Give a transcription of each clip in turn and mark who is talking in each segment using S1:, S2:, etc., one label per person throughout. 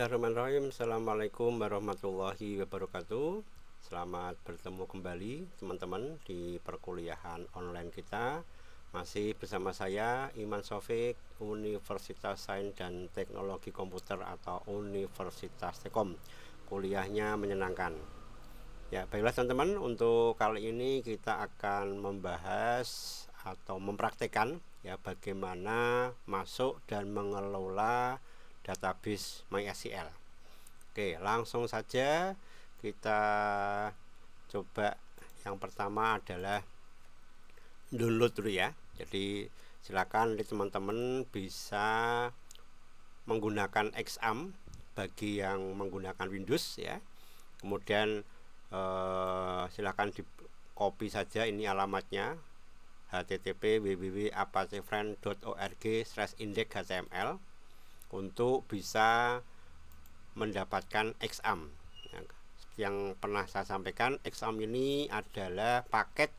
S1: Bismillahirrahmanirrahim. Assalamualaikum warahmatullahi wabarakatuh. Selamat bertemu kembali teman-teman di perkuliahan online kita. Masih bersama saya Iman Sofik, Universitas Sains dan Teknologi Komputer atau Universitas Tekom. Kuliahnya menyenangkan. Ya, baiklah teman-teman, untuk kali ini kita akan membahas atau mempraktekkan ya bagaimana masuk dan mengelola database MySQL. Oke, langsung saja kita coba. Yang pertama adalah download dulu ya. Jadi silakan teman-teman bisa menggunakan XAMPP bagi yang menggunakan Windows ya. Kemudian silakan di copy saja ini alamatnya, http://www.apacefriend.org/index.html untuk bisa mendapatkan XAMPP. Ya, seperti yang pernah saya sampaikan, XAMPP ini adalah paket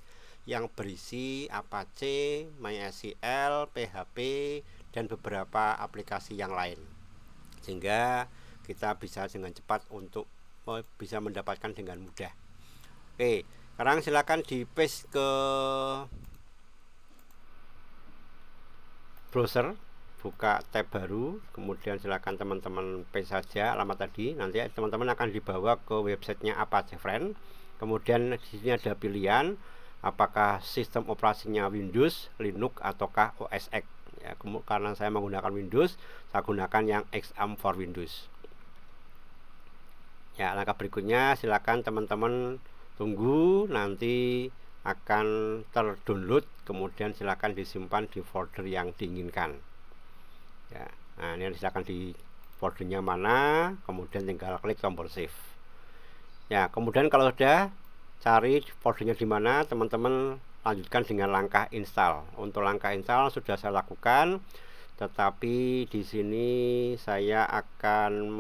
S1: yang berisi Apache, MySQL, PHP, dan beberapa aplikasi yang lain, sehingga kita bisa dengan cepat untuk bisa mendapatkan dengan mudah. Oke, sekarang silakan di paste ke browser, buka tab baru, kemudian silakan teman-teman paste saja alamat tadi. Nanti teman-teman akan dibawa ke websitenya Apacefriend. Kemudian di sini ada pilihan apakah sistem operasinya Windows, Linux, ataukah OS X. Ya, karena saya menggunakan Windows, saya gunakan yang XAMPP for Windows. Ya, langkah berikutnya silakan teman-teman tunggu, nanti akan terdownload, kemudian silakan disimpan di folder yang diinginkan. Ya, nah ini silakan di foldernya mana, kemudian tinggal klik tombol save. Ya, kemudian kalau sudah cari foldernya di mana, teman-teman lanjutkan dengan langkah install. Untuk langkah install sudah saya lakukan, tetapi di sini saya akan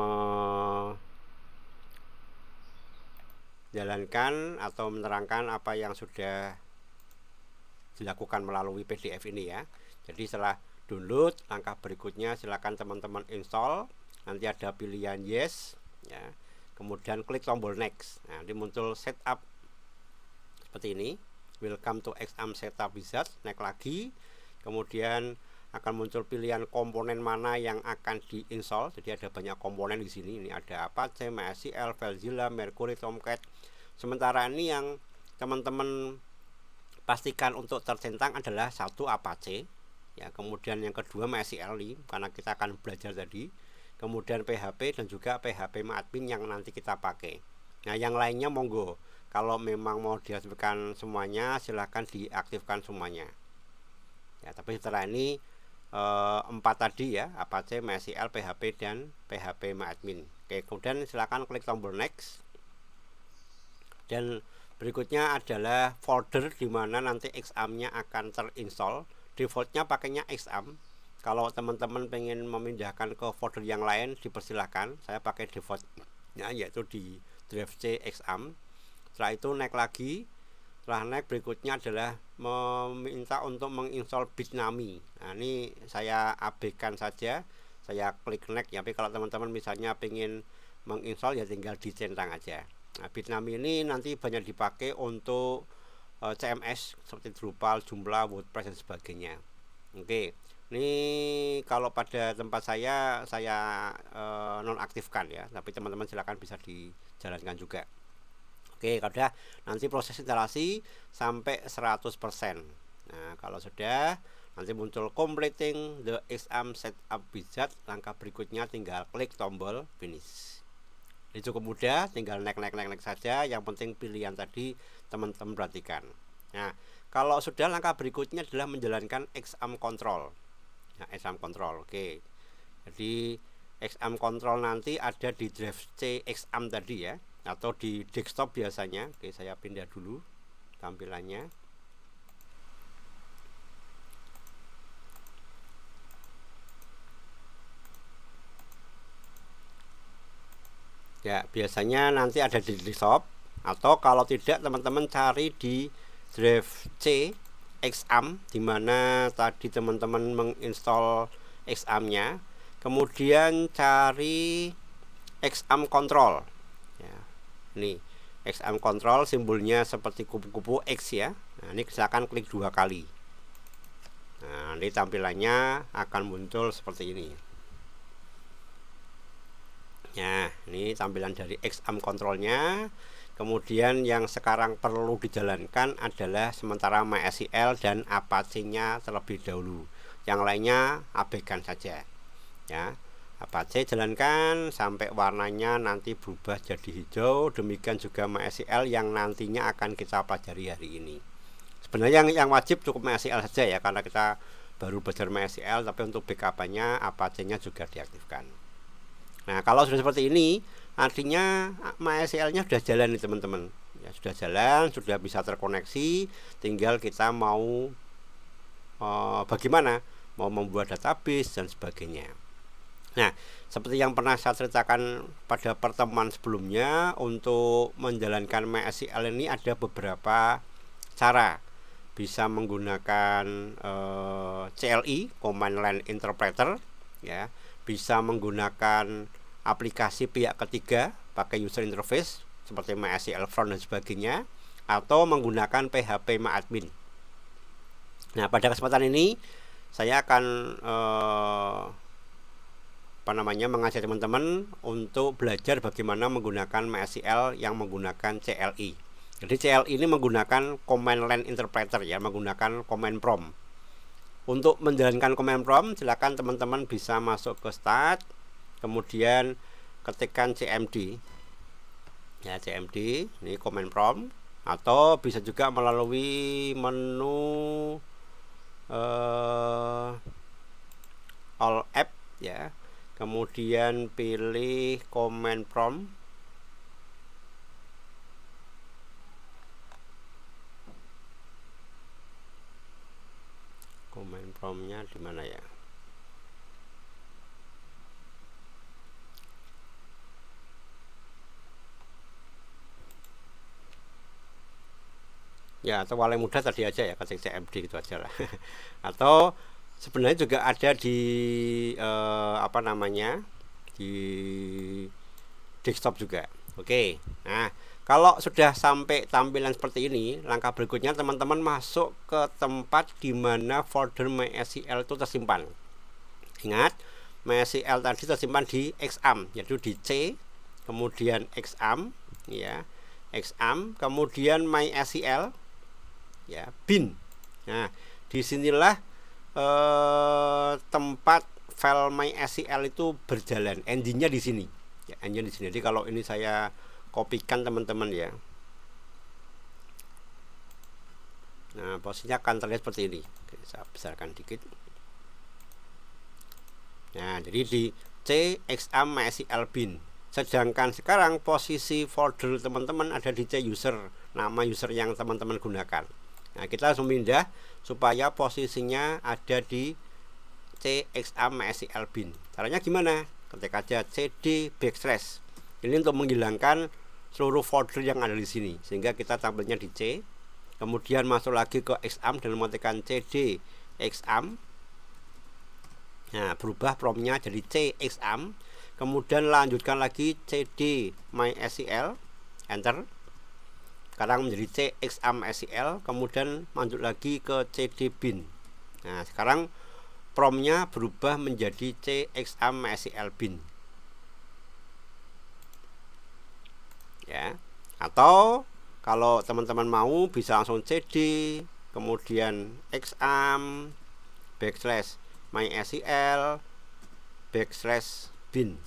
S1: menjalankan atau menerangkan apa yang sudah dilakukan melalui PDF ini ya. Jadi setelah download, langkah berikutnya silakan teman-teman install. Nanti ada pilihan yes ya. Kemudian klik tombol next. Nah, nanti muncul setup seperti ini. Welcome to XAMPP setup wizard. Naik lagi. Kemudian akan muncul pilihan komponen mana yang akan diinstal. Jadi ada banyak komponen di sini. Ini ada Apache, MySQL, FileZilla, Mercury, Tomcat. Sementara ini yang teman-teman pastikan untuk tercentang adalah satu Apache. Ya, kemudian yang kedua MySQL karena kita akan belajar tadi, kemudian PHP dan juga PHP-MyAdmin yang nanti kita pakai. Nah, yang lainnya monggo, kalau memang mau diaktifkan semuanya silahkan diaktifkan semuanya ya. Tapi setelah ini 4 tadi ya, Apache, MySQL, PHP, dan PHP-MyAdmin. Oke, kemudian silahkan klik tombol next. Dan berikutnya adalah folder di mana nanti XAMPP-nya akan terinstall. Defaultnya pakainya XAMPP. Kalau teman-teman pengen memindahkan ke folder yang lain dipersilahkan. Saya pakai defaultnya yaitu di drive C XAMPP. Setelah itu naik lagi. Setelah naik berikutnya adalah meminta untuk menginstall Bitnami. Nah, ini saya abaikan saja. Saya klik next ya. Tapi kalau teman-teman misalnya pengen menginstall ya tinggal dicentang aja. Nah, Bitnami ini nanti banyak dipakai untuk CMS seperti Drupal, Joomla, WordPress dan sebagainya. Oke, ini kalau pada tempat saya nonaktifkan ya, tapi teman-teman silakan bisa dijalankan juga. Oke, kalau sudah nanti proses instalasi sampai 100%. Nah, kalau sudah nanti muncul completing the XAMPP setup wizard. Langkah berikutnya tinggal klik tombol finish. Ini cukup mudah, tinggal naik saja. Yang penting pilihan tadi teman-teman perhatikan. Nah, kalau sudah, langkah berikutnya adalah menjalankan XAMPP control. Nah, XAMPP control, oke. Jadi XAMPP control nanti ada di drive C XAMPP tadi ya, atau di desktop biasanya. Oke, saya pindah dulu tampilannya. Ya, biasanya nanti ada di desktop, atau kalau tidak teman-teman cari di drive C XAMPP di mana tadi teman-teman menginstall XAMPP-nya. Kemudian cari XAMPP control ya. Ini XAMPP control simbolnya seperti kupu-kupu X ya. Nah, ini silakan klik 2 kali. Nah, ini tampilannya akan muncul seperti ini. Nah, ini tampilan dari XAMPP controlnya. Kemudian yang sekarang perlu dijalankan adalah sementara MySQL dan Apache-nya terlebih dahulu. Yang lainnya abaikan saja. Ya, Apache jalankan sampai warnanya nanti berubah jadi hijau. Demikian juga MySQL yang nantinya akan kita pelajari hari ini. Sebenarnya yang wajib cukup MySQL saja ya, karena kita baru belajar MySQL, tapi untuk backup-nya Apache-nya juga diaktifkan. Nah, kalau sudah seperti ini, artinya MySQL-nya sudah jalan nih teman-teman. Ya, sudah jalan, sudah bisa terkoneksi. Tinggal kita mau bagaimana, mau membuat database dan sebagainya. Nah, seperti yang pernah saya ceritakan pada pertemuan sebelumnya, untuk menjalankan MySQL ini ada beberapa cara. Bisa menggunakan CLI, Command Line Interpreter, ya. Bisa menggunakan aplikasi pihak ketiga pakai user interface seperti MySQL Front dan sebagainya, atau menggunakan phpMyAdmin. Nah, pada kesempatan ini saya akan mengajak teman-teman untuk belajar bagaimana menggunakan MySQL yang menggunakan CLI. Jadi CLI ini menggunakan Command Line Interpreter ya, menggunakan command prompt. Untuk menjalankan command prompt, silakan teman-teman bisa masuk ke Start, kemudian ketikkan CMD. Ya, CMD, ini command prompt, atau bisa juga melalui menu All App ya. Kemudian pilih command prompt. Command promptnya di mana ya? Ya, atau paling mudah tadi aja ya, ketik CMD gitu aja lah. Atau sebenarnya juga ada di di desktop juga. Oke. Nah, kalau sudah sampai tampilan seperti ini, langkah berikutnya teman-teman masuk ke tempat di mana folder MySQL itu tersimpan. Ingat, MySQL tadi tersimpan di XAMPP, yaitu di C, kemudian XAMPP ya, XAMPP, kemudian MySQL ya, bin. Nah, disinilah tempat file MySQL itu berjalan, engine-nya di sini. Ya, engine di sini. Jadi kalau ini saya kopikan teman-teman ya. Nah, posisinya akan terlihat seperti ini. Oke, saya besarkan dikit. Nah, jadi di C XAMPP MySQL bin. Sedangkan sekarang posisi folder teman-teman ada di C user, nama user yang teman-teman gunakan. Nah, kita harus memindah supaya posisinya ada di C XAMPP MySQL bin. Caranya gimana? Ketik aja cd backslash. Ini untuk menghilangkan seluruh folder yang ada di sini, sehingga kita tampilnya di C. Kemudian masuk lagi ke XAMPP dan mengetikkan cd XAMPP. Nah, berubah promptnya jadi C XAMPP. Kemudian lanjutkan lagi cd MySQL, enter. Sekarang menjadi C XAMPP MySQL. Kemudian lanjut lagi ke cd bin. Nah, sekarang promptnya berubah menjadi C XAMPP MySQL bin ya. Atau kalau teman-teman mau bisa langsung cd kemudian XAMPP backslash MySQL backslash bin.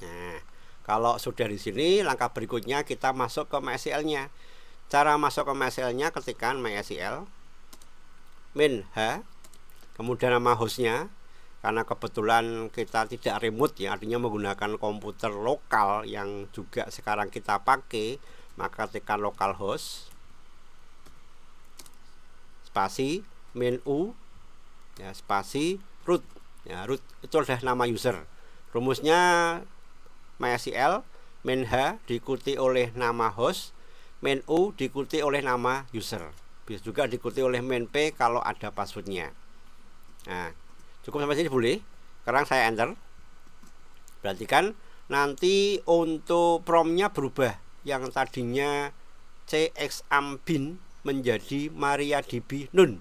S1: Nah, kalau sudah di sini, langkah berikutnya kita masuk ke MySQL-nya. Cara masuk ke MySQL-nya, ketikkan MySQL min h, kemudian nama hostnya. Karena kebetulan kita tidak remote ya, artinya menggunakan komputer lokal yang juga sekarang kita pakai, maka ketikkan localhost spasi min u ya, spasi root ya, root itu adalah nama user. Rumusnya MySQL min h diikuti oleh nama host, min u diikuti oleh nama user, bisa juga diikuti oleh min p kalau ada passwordnya. Nah, cukup sampai sini boleh. Sekarang saya enter. Berarti kan nanti untuk promnya berubah, yang tadinya cexam.bin menjadi MariaDB Nun,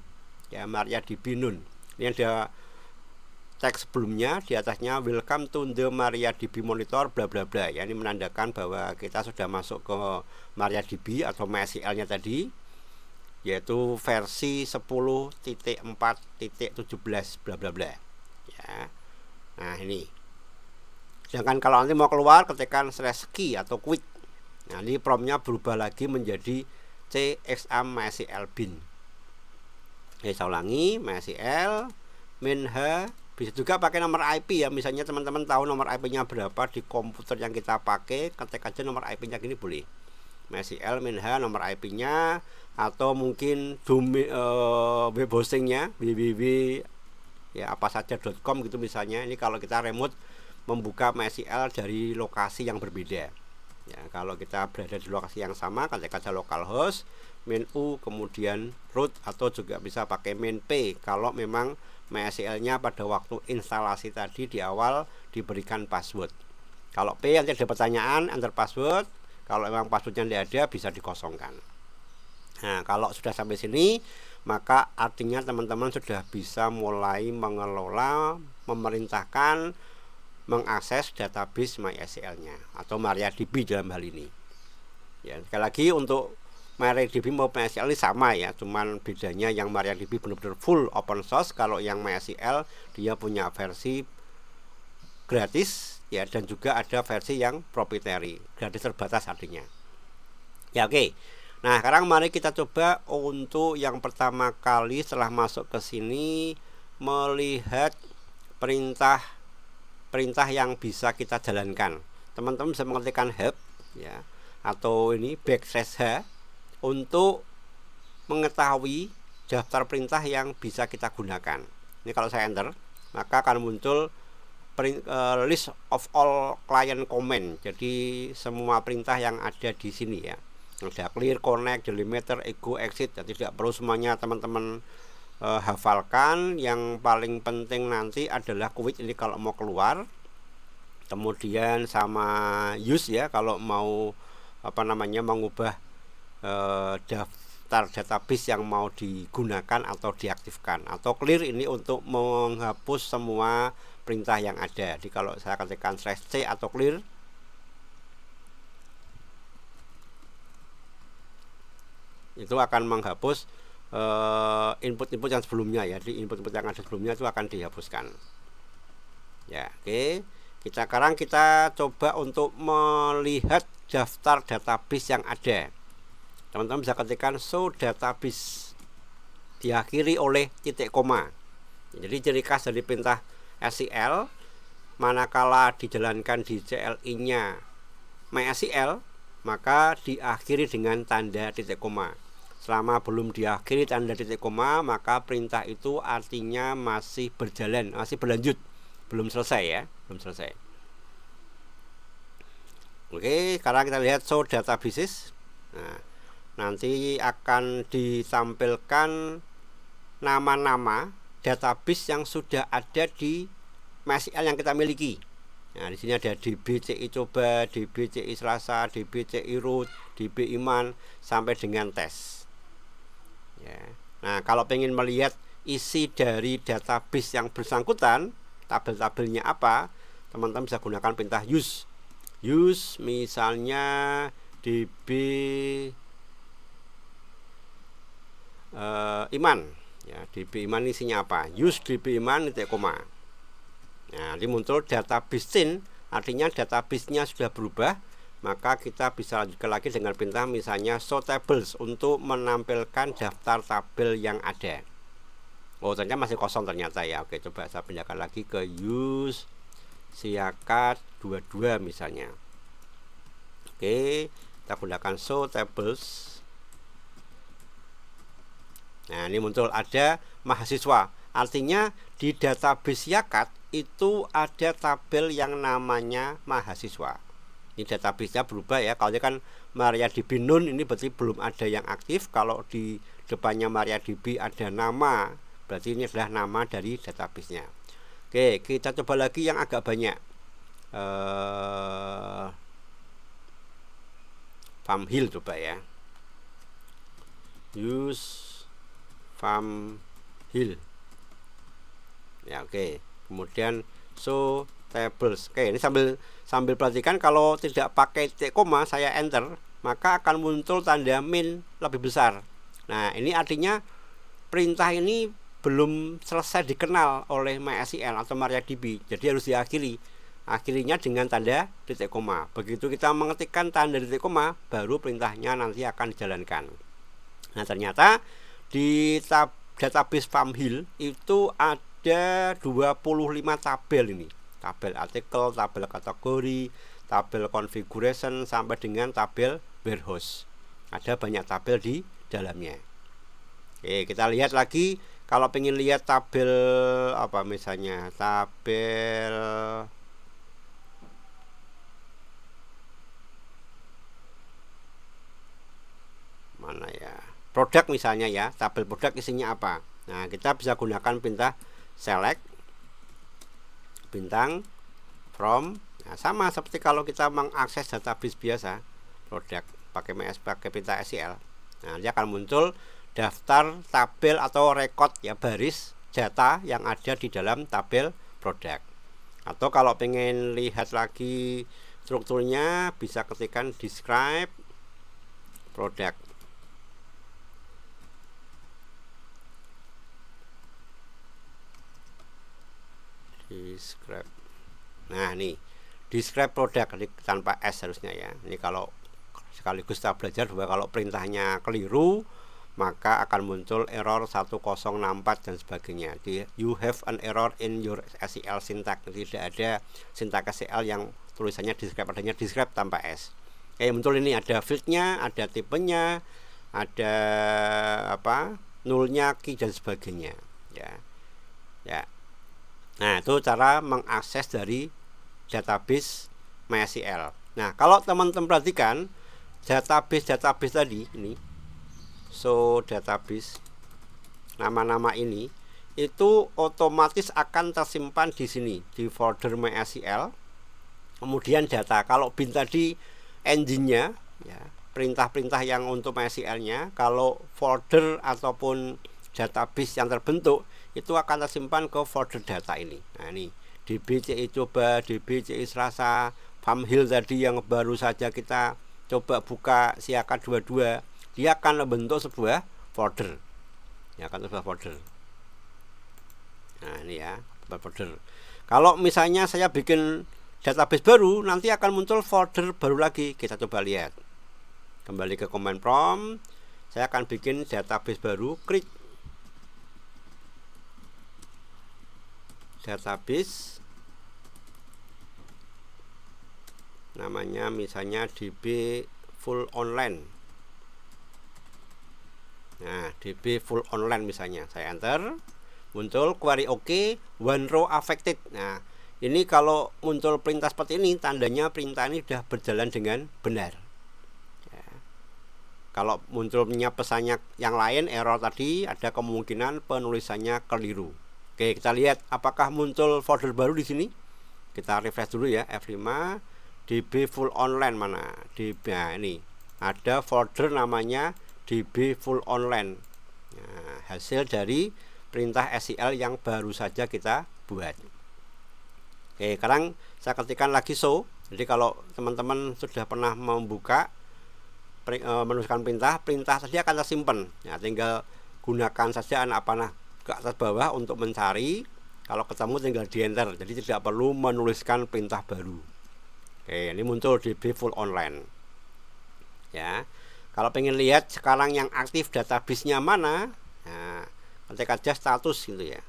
S1: ya, MariaDB Nun. Ini ada teks sebelumnya, di atasnya welcome to the MariaDB monitor bla bla bla, ya, ini menandakan bahwa kita sudah masuk ke MariaDB atau MySQL nya tadi, yaitu versi 10.4.17 bla bla bla, ya. Nah ini, sedangkan kalau nanti mau keluar ketikkan /key atau quit. Nah ini promnya berubah lagi menjadi cexam MySQL bin. Oke, saya ulangi, MySQL min h. Bisa juga pakai nomor IP, ya, misalnya teman-teman tahu nomor IP-nya berapa di komputer yang kita pakai, ketik aja nomor IP-nya gini boleh. MySQL min h nomor IP-nya, atau mungkin domain web hostingnya www ya apa saja.com gitu misalnya. Ini kalau kita remote membuka MySQL dari lokasi yang berbeda. Ya, kalau kita berada di lokasi yang sama, ketik aja localhost min u kemudian root, atau juga bisa pakai min p kalau memang MySQL-nya pada waktu instalasi tadi di awal diberikan password. Kalau P nanti ada pertanyaan, enter password. Kalau memang passwordnya tidak ada, bisa dikosongkan. Nah, kalau sudah sampai sini, maka artinya teman-teman sudah bisa mulai mengelola, memerintahkan, mengakses database MySQL-nya atau MariaDB dalam hal ini. Ya, sekali lagi untuk MariaDB maupun MySQL ini sama, ya, cuman bedanya yang MariaDB benar-benar full open source, kalau yang MySQL dia punya versi gratis, ya, dan juga ada versi yang proprietary, gratis terbatas artinya. Ya, oke. Nah, sekarang mari kita coba untuk yang pertama kali setelah masuk ke sini melihat perintah yang bisa kita jalankan. Teman-teman bisa mengetikkan help, ya, atau ini \h untuk mengetahui daftar perintah yang bisa kita gunakan. Ini kalau saya enter, maka akan muncul list of all client command. Jadi semua perintah yang ada di sini, ya. Ada clear, connect, delimiter, echo, exit. Dan tidak perlu semuanya teman-teman hafalkan. Yang paling penting nanti adalah quit, ini kalau mau keluar. Kemudian sama use, ya, kalau mau mengubah daftar database yang mau digunakan atau diaktifkan, atau clear ini untuk menghapus semua perintah yang ada. Jadi kalau saya ketikkan /c atau clear, itu akan menghapus input-input yang sebelumnya, ya. Di input-input yang ada sebelumnya itu akan dihapuskan. Ya, oke. Sekarang kita coba untuk melihat daftar database yang ada. Teman-teman bisa ketikkan show database diakhiri oleh titik koma. Jadi ciri khas dari perintah SQL manakala dijalankan di CLI-nya MySQL, maka diakhiri dengan tanda titik koma. Selama belum diakhiri tanda titik koma, maka perintah itu artinya masih berjalan, masih berlanjut, belum selesai, ya, belum selesai. Oke, sekarang kita lihat show databases. Nah, nanti akan ditampilkan nama-nama database yang sudah ada di MySQL yang kita miliki. Nah, di sini ada DBCI coba, DBCI Selasa, DBCI root, DB iman sampai dengan tes. Ya. Nah, kalau pengen melihat isi dari database yang bersangkutan, tabel-tabelnya apa, teman-teman bisa gunakan perintah use. Use misalnya DB iman, ya, DB iman isinya apa, use DB iman titik koma. Nah, ini muncul database scene, artinya database-nya sudah berubah, maka kita bisa lanjutkan lagi dengan perintah misalnya show tables untuk menampilkan daftar tabel yang ada. Oh, ternyata masih kosong ternyata, ya. Oke, coba saya pindahkan lagi ke use siakat 22 misalnya. Oke, kita gunakan show tables. Nah, ini muncul ada mahasiswa. Artinya di database Yakat itu ada tabel yang namanya mahasiswa. Ini database-nya berubah, ya. Kalau ini kan MariaDB Nun, ini berarti belum ada yang aktif. Kalau di depannya MariaDB ada nama, berarti ini adalah nama dari database-nya. Oke, kita coba lagi yang agak banyak. farm hill, coba ya, use farm hill ya. Oke, kemudian show tables. Oke, ini sambil perhatikan, kalau tidak pakai titik koma saya enter, maka akan muncul tanda min lebih besar. Nah, ini artinya perintah ini belum selesai dikenal oleh MySQL atau MariaDB, jadi harus diakhiri. Akhirinya dengan tanda titik koma. Begitu kita mengetikkan tanda titik koma, baru perintahnya nanti akan dijalankan. Nah, ternyata di database farm hill itu ada 25 tabel ini. Tabel artikel, tabel kategori, tabel configuration, sampai dengan tabel warehouse. Ada banyak tabel di dalamnya. Oke, kita lihat lagi. Kalau pengen lihat tabel apa, misalnya tabel mana ya, produk misalnya ya, tabel produk isinya apa. Nah, kita bisa gunakan perintah select bintang from. Nah, sama seperti kalau kita mengakses database biasa produk pakai perintah SQL. Nah, dia akan muncul daftar tabel atau record ya, baris data yang ada di dalam tabel produk. Atau kalau pengen lihat lagi strukturnya, bisa ketikkan describe product. Describe. Nah, ini describe product tanpa S harusnya ya. Ini kalau sekaligus kita belajar bahwa kalau perintahnya keliru, maka akan muncul error 1064 dan sebagainya. You have an error in your SQL syntax. Tidak ada sintaks SQL yang tulisannya describe, adanya describe tanpa S. Muncul ini ada fieldnya, ada tipenya, ada apa, nullnya, key dan sebagainya ya. Nah, itu cara mengakses dari database MySQL. Nah, kalau teman-teman perhatikan database tadi ini, so database, nama-nama ini itu otomatis akan tersimpan di sini di folder MySQL. Kemudian data, kalau bin tadi engine-nya ya, perintah-perintah yang untuk MySQL-nya, kalau folder ataupun database yang terbentuk itu akan tersimpan ke folder data ini. Nah, ini DBCI coba, DBCI Selasa, farm hill tadi yang baru saja kita coba buka siakan 22, dia akan membentuk sebuah folder. Ya, akan sebuah folder. Nah, ini ya, folder. Kalau misalnya saya bikin database baru, nanti akan muncul folder baru lagi. Kita coba lihat. Kembali ke command prompt. Saya akan bikin database baru, create database, namanya misalnya DB full online. Nah, DB full online misalnya, saya enter, muncul query OK, one row affected. Nah, ini kalau muncul perintah seperti ini, tandanya perintah ini sudah berjalan dengan benar ya. Kalau munculnya pesannya yang lain, error tadi, ada kemungkinan penulisannya keliru. Oke, kita lihat apakah muncul folder baru di sini. Kita refresh dulu ya, F5, DB full online mana? DB, nah, ini ada folder namanya DB full online. Nah, hasil dari perintah SQL yang baru saja kita buat. Oke, sekarang saya ketikkan lagi show. Jadi kalau teman-teman sudah pernah membuka menuliskan perintah tadi akan tersimpan. Ya, tinggal gunakan saja anak panah ke atas bawah untuk mencari. Kalau ketemu tinggal di enter, jadi tidak perlu menuliskan perintah baru. Oke, ini muncul DB full online ya. Kalau pengen lihat sekarang yang aktif database-nya mana, nah, ketik aja status gitu ya.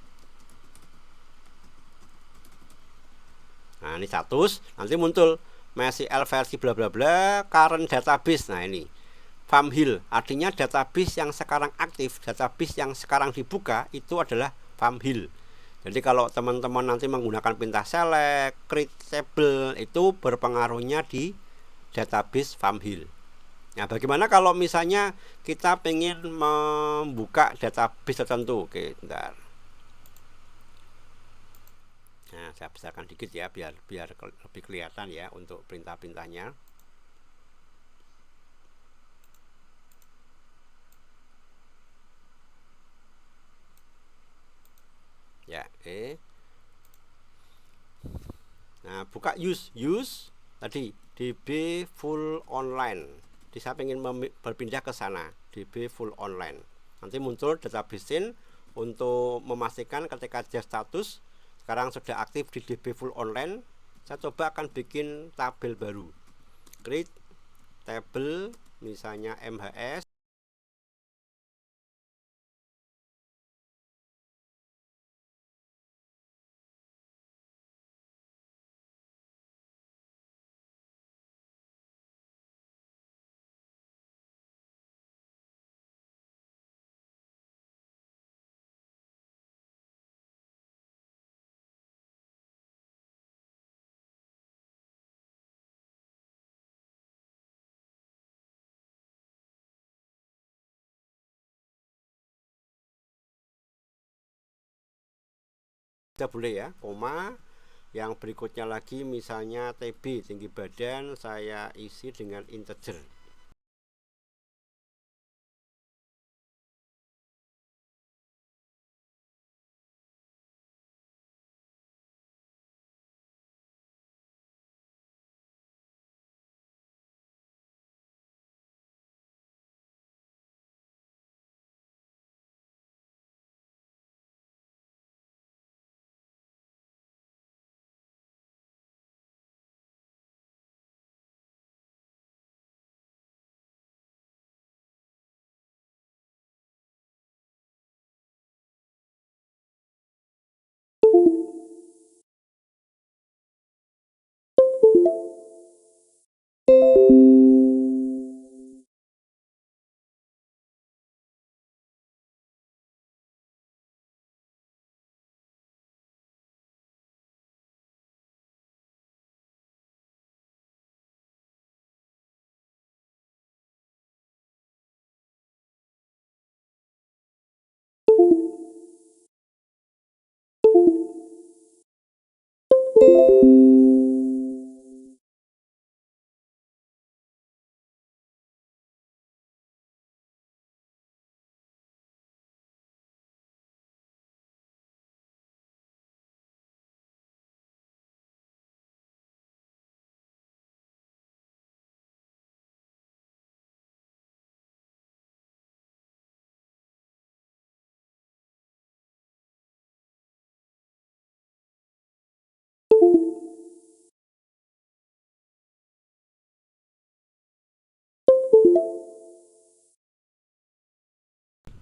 S1: Nah, ini status, nanti muncul MySQL versi bla bla bla current database. Nah, ini farm hill, artinya database yang sekarang aktif, database yang sekarang dibuka itu adalah farm hill. Jadi kalau teman-teman nanti menggunakan perintah select, create table, itu berpengaruhnya di database farm hill. Nah, bagaimana kalau misalnya kita pengen membuka database tertentu? Oke, bentar. Nah, saya besarkan dikit ya biar lebih kelihatan ya untuk perintah-perintahnya. Ya, oke. Nah, buka use tadi DB full online. Di saya ingin berpindah ke sana, DB full online. Nanti muncul database scene untuk memastikan ketika dia status sekarang sudah aktif di DB full online. Saya coba akan bikin tabel baru. Create table misalnya MHS. Kita boleh ya, koma. Yang berikutnya lagi misalnya TB, tinggi badan, saya isi dengan integer.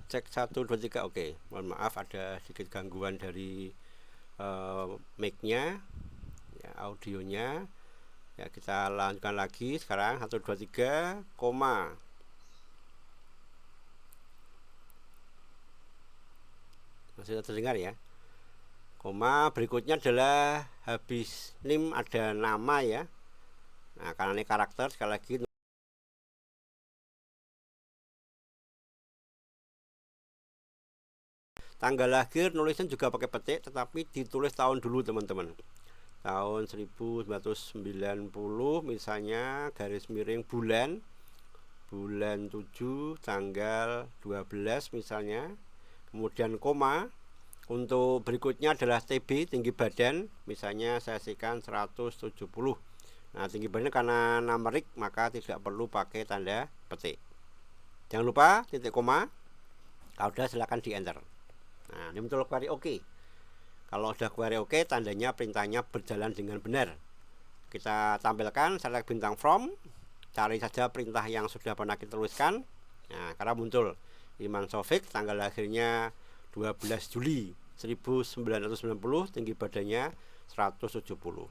S1: Cek 1 2 3. Oke, mohon maaf ada sedikit gangguan dari mic-nya ya, audionya ya. Kita lanjutkan lagi sekarang 1 2 3 koma. Masih terdengar ya, koma. Berikutnya adalah habis name ada nama ya. Nah, karena ini karakter, sekali lagi tanggal lahir nulisnya juga pakai petik, tetapi ditulis tahun dulu teman-teman. Tahun 1990 misalnya, garis miring bulan 7 tanggal 12 misalnya. Kemudian koma. Untuk berikutnya adalah TB, tinggi badan, misalnya saya kasihkan 170. Nah, tinggi badan karena numerik maka tidak perlu pakai tanda petik. Jangan lupa titik koma. Kalau sudah silakan di enter. Nah, ini muncul query OK. Kalau sudah query OK, tandanya perintahnya berjalan dengan benar. Kita tampilkan, select bintang from, cari saja perintah yang sudah pernah kita tuliskan. Nah, karena muncul Iman Sofik, tanggal lahirnya 12 Juli 1990, tinggi badannya 170.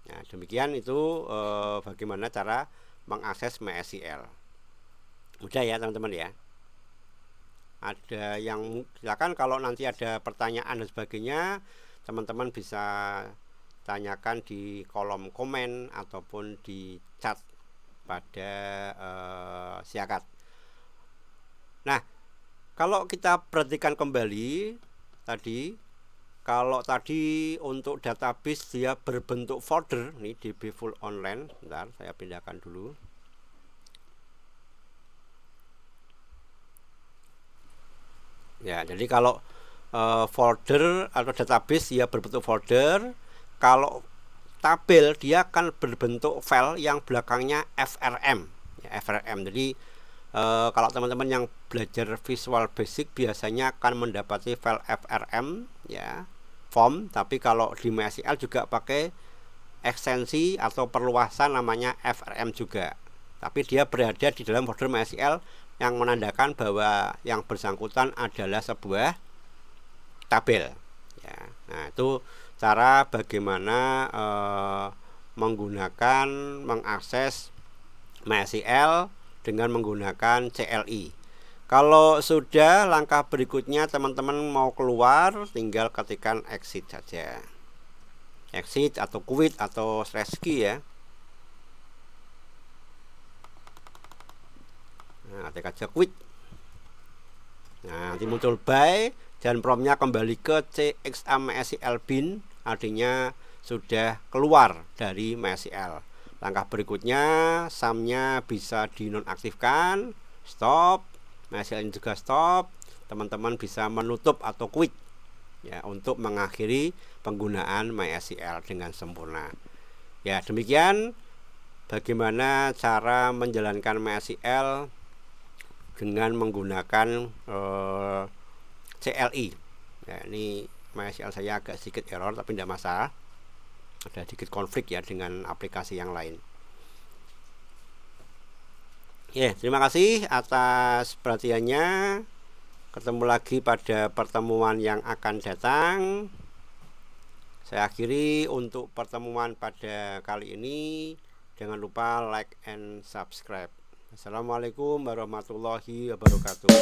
S1: Nah, demikian itu bagaimana cara mengakses MySQL. Mudah ya teman-teman ya. Ada yang silakan kalau nanti ada pertanyaan dan sebagainya, teman-teman bisa tanyakan di kolom komen ataupun di chat pada Siakat. Nah, kalau kita perhatikan kembali tadi Kalau tadi untuk database dia berbentuk folder, nih DB full online. Bentar, saya pindahkan dulu. Ya, jadi kalau folder atau database dia berbentuk folder. Kalau tabel dia akan berbentuk file yang belakangnya FRM. Ya, FRM. Jadi kalau teman-teman yang belajar Visual Basic biasanya akan mendapati file FRM ya, form, tapi kalau di MySQL juga pakai ekstensi atau perluasan namanya FRM juga. Tapi dia berada di dalam folder MySQL yang menandakan bahwa yang bersangkutan adalah sebuah tabel ya. Nah, itu cara bagaimana mengakses MySQL dengan menggunakan CLI. Kalau sudah, langkah berikutnya teman-teman mau keluar, tinggal ketikkan exit saja. Exit atau quit atau /Q ya. Nah, ketik aja quit. Nah, nanti muncul by dan promnya kembali ke cxa MySQL bin, artinya sudah keluar dari MySQL. Langkah berikutnya, sumnya bisa dinonaktifkan, stop, MySQL juga stop. Teman-teman bisa menutup atau quit ya, untuk mengakhiri penggunaan MySQL dengan sempurna. Ya, demikian bagaimana cara menjalankan MySQL dengan menggunakan CLI. Ya, ini MySQL saya agak sedikit error, tapi tidak masalah. Ada sedikit konflik ya dengan aplikasi yang lain. Ya, terima kasih atas perhatiannya. Ketemu lagi pada pertemuan yang akan datang. Saya akhiri untuk pertemuan pada kali ini. Jangan lupa like and subscribe. Assalamualaikum warahmatullahi wabarakatuh.